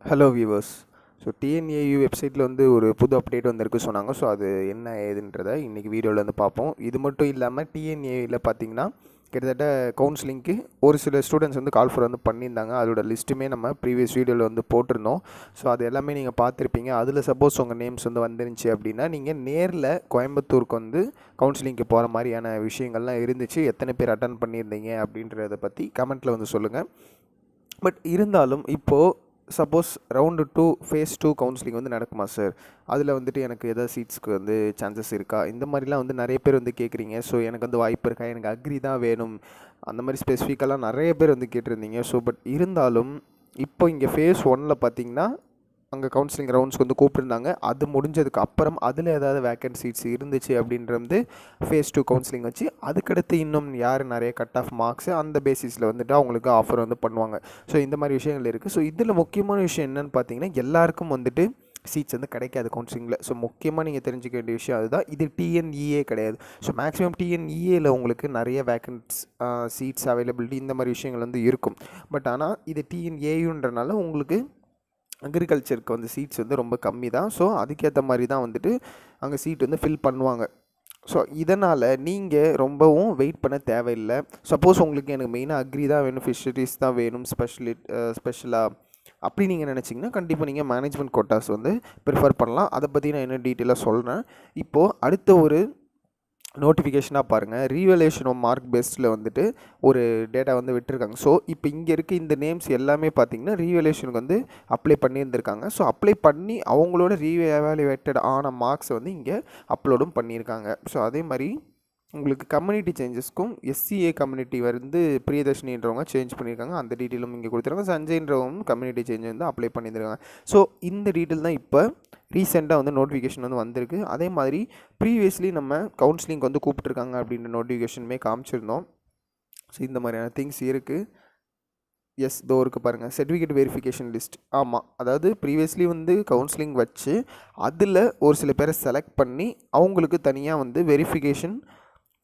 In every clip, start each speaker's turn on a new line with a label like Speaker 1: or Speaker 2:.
Speaker 1: Hello viewers. So TNAU வெப்சைட்டில் வந்து ஒரு புது அப்டேட் வந்திருக்கு சொன்னாங்க. ஸோ அது என்ன ஏதுன்றதை இன்றைக்கி வீடியோவில் வந்து பார்ப்போம். இது மட்டும் இல்லாமல் டிஎன்ஏயில் பார்த்தீங்கன்னா கிட்டத்தட்ட கவுன்சிலிங்க்கு ஒரு சில ஸ்டூடெண்ட்ஸ் வந்து கால் ஃபார் வந்து பண்ணியிருந்தாங்க. அதோட லிஸ்ட்டுமே நம்ம ப்ரீவியஸ் வீடியோவில் வந்து போட்டிருந்தோம். ஸோ அது எல்லாமே நீங்கள் பார்த்துருப்பீங்க. அதில் சப்போஸ் உங்கள் நேம்ஸ் வந்து வந்துருந்துச்சு அப்படின்னா நீங்கள் நேரில் கோயம்புத்தூருக்கு வந்து கவுன்சிலிங்க்கு போகிற மாதிரியான விஷயங்கள்லாம் இருந்துச்சு. எத்தனை பேர் அட்டன் பண்ணியிருந்தீங்க அப்படின்றத பற்றி கமெண்ட்டில் வந்து சொல்லுங்கள். பட் இருந்தாலும் இப்போது சப்போஸ் ரவுண்டு 2 ஃபேஸ் 2 கவுன்சிலிங் வந்து நடக்குமா சார்? அதில் வந்துட்டு எனக்கு எதாவது சீட்ஸ்க்கு வந்து சான்சஸ் இருக்கா? இந்த மாதிரிலாம் வந்து நிறைய பேர் வந்து கேட்குறீங்க. ஸோ எனக்கு வந்து வாய்ப்பு இருக்கா? எனக்கு அக்ரி தான் வேணும். அந்த மாதிரி ஸ்பெசிஃபிக்கெல்லாம் நிறைய பேர் வந்து கேட்டிருந்தீங்க. ஸோ பட் இருந்தாலும் இப்போ இங்கே ஃபேஸ் 1ல் பார்த்தீங்கன்னா அங்கே கவுன்சிலிங் ரவுண்ட்ஸ்க்கு வந்து கூப்பிட்டுருந்தாங்க. அது முடிஞ்சதுக்கு அப்புறம் அதில் ஏதாவது வேக்கன்ட் சீட்ஸ் இருந்துச்சு அப்படின்றது ஃபேஸ் 2 கவுன்சிலிங் வச்சு அதுக்கடுத்து இன்னும் யார் நிறைய கட் ஆஃப் மார்க்ஸு அந்த பேசிஸில் வந்துட்டு அவங்களுக்கு ஆஃபர் வந்து பண்ணுவாங்க. ஸோ இந்த மாதிரி விஷயங்கள் இருக்குது. ஸோ இதில் முக்கியமான விஷயம் என்னென்னு பார்த்தீங்கன்னா எல்லாருக்கும் வந்துட்டு சீட்ஸ் வந்து கிடைக்காது கவுன்சிலிங்கில். ஸோ முக்கியமாக நீங்கள் தெரிஞ்சுக்க வேண்டிய விஷயம் அதுதான். இது டிஎன்இஏ கிடையாது. ஸோ மேக்ஸிமம் டிஎன்இஏயில் உங்களுக்கு நிறைய வேக்கன்ட்ஸ் சீட்ஸ் அவைலபிலிட்டி இந்த மாதிரி விஷயங்கள் வந்து இருக்கும். பட் ஆனால் இது டிஎன்ஏயுன்றனால உங்களுக்கு அக்ரிகல்ச்சருக்கு வந்து சீட்ஸ் வந்து ரொம்ப கம்மி தான். ஸோ அதுக்கேற்ற மாதிரி தான் வந்துட்டு அங்கே சீட் வந்து ஃபில் பண்ணுவாங்க. ஸோ இதனால் நீங்கள் ரொம்பவும் வெயிட் பண்ண தேவையில்லை. சப்போஸ் உங்களுக்கு எனக்கு மெயினாக அக்ரி தான் வேணும், ஃபிஷரிஸ் தான் வேணும், ஸ்பெஷலாக அப்படி நீங்கள் நினச்சிங்கன்னா கண்டிப்பாக நீங்கள் மேனேஜ்மெண்ட் கோட்டாஸ் வந்து ப்ரிஃபர் பண்ணலாம். அதை பற்றி நான் இன்னும் டீட்டெயிலாக சொல்கிறேன். இப்போது அடுத்த ஒரு நோட்டிஃபிகேஷனாக பாருங்கள். ரீவலேஷன் ஆஃப் மார்க் பேஸ்டில் வந்துட்டு ஒரு டேட்டா வந்து விட்டுருக்காங்க. ஸோ இப்போ இங்கே இருக்க இந்த நேம்ஸ் எல்லாமே பார்த்தீங்கன்னா ரீவலேஷனுக்கு வந்து அப்ளை பண்ணியிருந்திருக்காங்க. ஸோ அப்ளை பண்ணி அவங்களோட ரீஎவாலுவேட்டட் ஆன மார்க்ஸை வந்து இங்கே அப்லோடும் பண்ணியிருக்காங்க. ஸோ அதே மாதிரி உங்களுக்கு கம்யூனிட்டி சேஞ்சஸ்க்கும் எஸ்சிஏ கம்யூனிட்டி வந்து பிரியதர்ஷினின்றவங்க சேஞ்ச் பண்ணியிருக்காங்க. அந்த டீட்டெயிலும் இங்கே கொடுத்துருக்காங்க. சஞ்சய்ன்றவங்க கம்யூனிட்டி சேஞ்ச் வந்து அப்ளை பண்ணியிருக்காங்க. ஸோ இந்த டீட்டெயில் தான் இப்போ ரீசெண்டாக வந்து நோட்டிஃபிகேஷன் வந்து வந்திருக்கு. அதே மாதிரி ப்ரீவியஸ்லி நம்ம கவுன்சிலிங் வந்து கூப்பிட்ருக்காங்க அப்படின்ற நோட்டிஃபிகேஷனுமே காமிச்சிருந்தோம். ஸோ இந்த மாதிரியான திங்ஸ் இருக்குது. எஸ் தோ இருக்குது பாருங்கள், சர்டிஃபிகேட் வெரிஃபிகேஷன் லிஸ்ட். ஆமாம், அதாவது ப்ரீவியஸ்லி வந்து கவுன்சிலிங் வச்சு அதில் ஒரு சில பேரை செலக்ட் பண்ணி அவங்களுக்கு தனியாக வந்து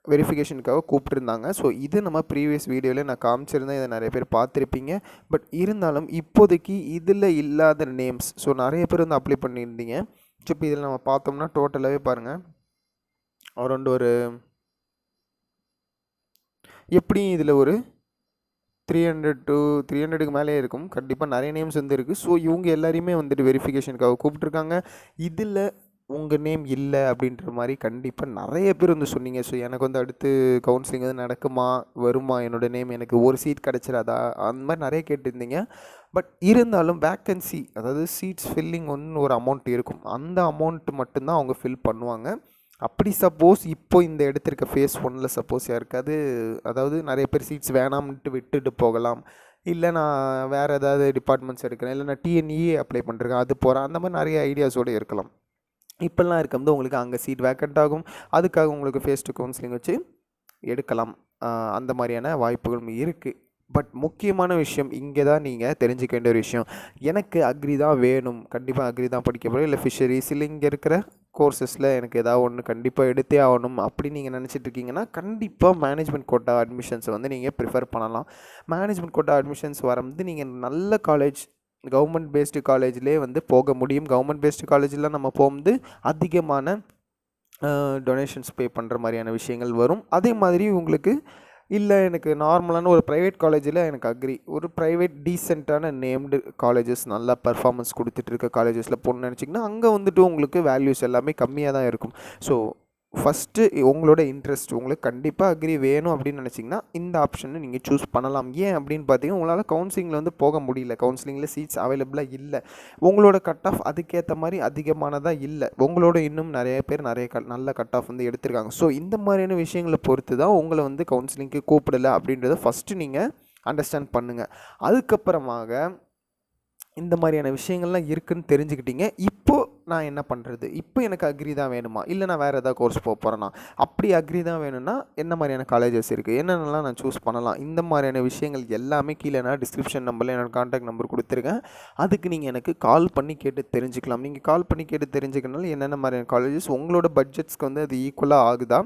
Speaker 1: வெரிஃபிகேஷனுக்காக கூப்பிட்டுருந்தாங்க. ஸோ இது நம்ம ப்ரீவியஸ் வீடியோவில் நான் காமிச்சிருந்தேன். இதை நிறைய பேர் பார்த்துருப்பீங்க. பட் இருந்தாலும் இப்போதைக்கு இதில் இல்லாத நேம்ஸ் ஸோ நிறைய பேர் வந்து அப்ளை பண்ணியிருந்தீங்க. ஸோ இப்போ இதில் நம்ம பார்த்தோம்னா டோட்டலாகவே பாருங்கள் அரௌண்ட் ஒரு எப்படியும் இதில் ஒரு 300 to 300க்கு மேலே இருக்கும். கண்டிப்பாக நிறைய நேம்ஸ் வந்து இருக்குது. ஸோ இவங்க எல்லாரையுமே வந்துட்டு வெரிஃபிகேஷனுக்காக கூப்பிட்ருக்காங்க. இதில் உங்கள் நேம் இல்லை அப்படின்ற மாதிரி கண்டிப்பாக நிறைய பேர் வந்து சொன்னீங்க. ஸோ எனக்கு வந்து அடுத்து கவுன்சிலிங் வந்து நடக்குமா, வருமா, என்னோடய நேம் எனக்கு ஒரு சீட் கிடச்சிடாதா, அந்த மாதிரி நிறைய கேட்டிருந்தீங்க. பட் இருந்தாலும் வேக்கன்சி அதாவது சீட்ஸ் ஃபில்லிங் ஒன்று ஒரு அமௌண்ட் இருக்கும். அந்த அமௌண்ட் மட்டும்தான் அவங்க ஃபில் பண்ணுவாங்க. அப்படி சப்போஸ் இப்போ இந்த எடுத்திருக்க ஃபேஸ் 1ல் சப்போஸ் யாருக்காவது அதாவது நிறைய பேர் சீட்ஸ் வேணாம்ன்ட்டு விட்டுட்டு போகலாம். இல்லை நான் வேறு ஏதாவது டிபார்ட்மெண்ட்ஸ் எடுக்கிறேன், இல்லை நான் டிஎன்இஏ அப்ளை பண்ணுறேன், அது போகிறேன், அந்த மாதிரி நிறைய ஐடியாஸோடு இருக்கலாம். இப்போல்லாம் இருக்கும்போது உங்களுக்கு அங்கே சீட் வேக்கண்ட் ஆகும். அதுக்காக உங்களுக்கு ஃபேஸ் 2 கவுன்சிலிங் வச்சு எடுக்கலாம். அந்த மாதிரியான வாய்ப்புகளும் இருக்குது. பட் முக்கியமான விஷயம் இங்கே தான் நீங்கள் தெரிஞ்சுக்க வேண்டிய ஒரு விஷயம். எனக்கு அக்ரி தான் வேணும், கண்டிப்பாக அக்ரி தான் படிக்க போகிறேன், இல்லை ஃபிஷரிஸ் இல்லை இங்கே இருக்கிற கோர்சஸில் எனக்கு ஏதாவது ஒன்று கண்டிப்பாக எடுத்தே ஆகணும் அப்படின்னு நீங்கள் நினச்சிட்டு இருக்கீங்கன்னா கண்டிப்பாக மேனேஜ்மெண்ட் கோட்டா அட்மிஷன்ஸை வந்து நீங்கள் ப்ரிஃபர் பண்ணலாம். மேனேஜ்மெண்ட் கோட்டா அட்மிஷன்ஸ் வரது நீங்கள் நல்ல காலேஜ் கவர்மெண்ட் பேஸ்டு காலேஜ்லேயே வந்து போக முடியும். கவர்மெண்ட் பேஸ்டு காலேஜில் நம்ம போகும்போது அதிகமான டொனேஷன்ஸ் பே பண்ணுற மாதிரியான விஷயங்கள் வரும். அதே மாதிரி உங்களுக்கு இல்லை எனக்கு நார்மலான ஒரு ப்ரைவேட் காலேஜில் எனக்கு அக்ரி ஒரு ப்ரைவேட் டீசெண்டான நேம்டு காலேஜஸ் நல்லா பர்ஃபார்மன்ஸ் கொடுத்துட்டு இருக்க காலேஜஸில் போகணுன்னு நினச்சிங்கன்னா அங்கே வந்துட்டு உங்களுக்கு வேல்யூஸ் எல்லாமே கம்மியாக தான் இருக்கும். ஸோ ஃபஸ்ட்டு உங்களோட இன்ட்ரெஸ்ட் உங்களுக்கு கண்டிப்பாக அக்ரி வேணும் அப்படின்னு நினச்சிங்கன்னா இந்த ஆப்ஷனை நீங்கள் சூஸ் பண்ணலாம். ஏன் அப்படின்னு பார்த்தீங்கன்னா உங்களால் கவுன்சிலிங்கில் வந்து போக முடியல, கவுன்சிலிங்கில் சீட்ஸ் அவைலபிளாக இல்லை, உங்களோட கட் ஆஃப் அதுக்கேற்ற மாதிரி அதிகமானதாக இல்லை, உங்களோட இன்னும் நிறைய பேர் நல்ல கட் ஆஃப் வந்து எடுத்திருக்காங்க. ஸோ இந்த மாதிரியான விஷயங்களை பொறுத்து தான் உங்களை வந்து கவுன்சிலிங்க்கு கூப்பிடலை அப்படின்றத ஃபஸ்ட்டு நீங்கள் அண்டர்ஸ்டாண்ட் பண்ணுங்கள். அதுக்கப்புறமாக இந்த மாதிரியான விஷயங்கள்லாம் இருக்குதுன்னு தெரிஞ்சுக்கிட்டீங்க. இப்போது நான் என்ன பண்ணுறது, இப்போ எனக்கு அக்ரி தான் வேணுமா, இல்லை நான் வேறு ஏதாவது கோர்ஸ் போகிறேன்னா, அப்படி அக்ரி தான் வேணும்னா என்ன மாதிரியான காலேஜஸ் இருக்குது, என்னென்னலாம் நான் சூஸ் பண்ணலாம், இந்த மாதிரியான விஷயங்கள் எல்லாமே கீழே நான் டிஸ்கிரிப்ஷன் நம்பரில் என்னோடய கான்டாக்ட் நம்பர் கொடுத்துருக்கேன். அதுக்கு நீங்கள் எனக்கு கால் பண்ணி கேட்டு தெரிஞ்சுக்கலாம். நீங்கள் கால் பண்ணி கேட்டு தெரிஞ்சுக்கனால என்னென்ன மாதிரியான காலேஜஸ் உங்களோட பட்ஜெட்ஸ்க்கு வந்து அது ஈக்குவலாக ஆகுதா,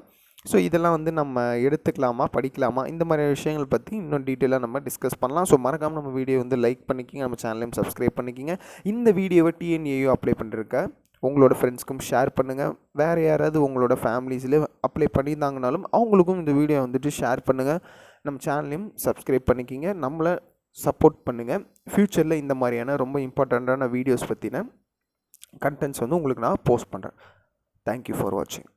Speaker 1: ஸோ இதெல்லாம் வந்து நம்ம எடுத்துக்கலாமா, படிக்கலாமா, இந்த மாதிரி விஷயங்கள் பற்றி இன்னும் டீட்டெயிலாக நம்ம டிஸ்கஸ் பண்ணலாம். ஸோ மறக்காமல் நம்ம வீடியோ வந்து லைக் பண்ணிக்கிங்க, நம்ம சேனலையும் சப்ஸ்கிரைப் பண்ணிக்கிங்க. இந்த வீடியோவை டிஎன்ஏயு அப்ளை பண்ணிருக்க உங்களோட ஃப்ரெண்ட்ஸ்க்கும் ஷேர் பண்ணுங்கள். வேறு யாராவது உங்களோட ஃபேமிலிஸில் அப்ளை பண்ணியிருந்தாங்கனாலும் அவங்களுக்கும் இந்த வீடியோ வந்துட்டு ஷேர் பண்ணுங்கள். நம்ம சேனலையும் சப்ஸ்கிரைப் பண்ணிக்கிங்க, நம்மளை சப்போர்ட் பண்ணுங்கள். ஃப்யூச்சரில் இந்த மாதிரியான ரொம்ப இம்பார்ட்டண்ட்டான வீடியோஸ் பற்றின கண்டென்ட்ஸ் வந்து உங்களுக்கு நான் போஸ்ட் பண்ணுறேன். தேங்க்யூ ஃபார் வாட்சிங்.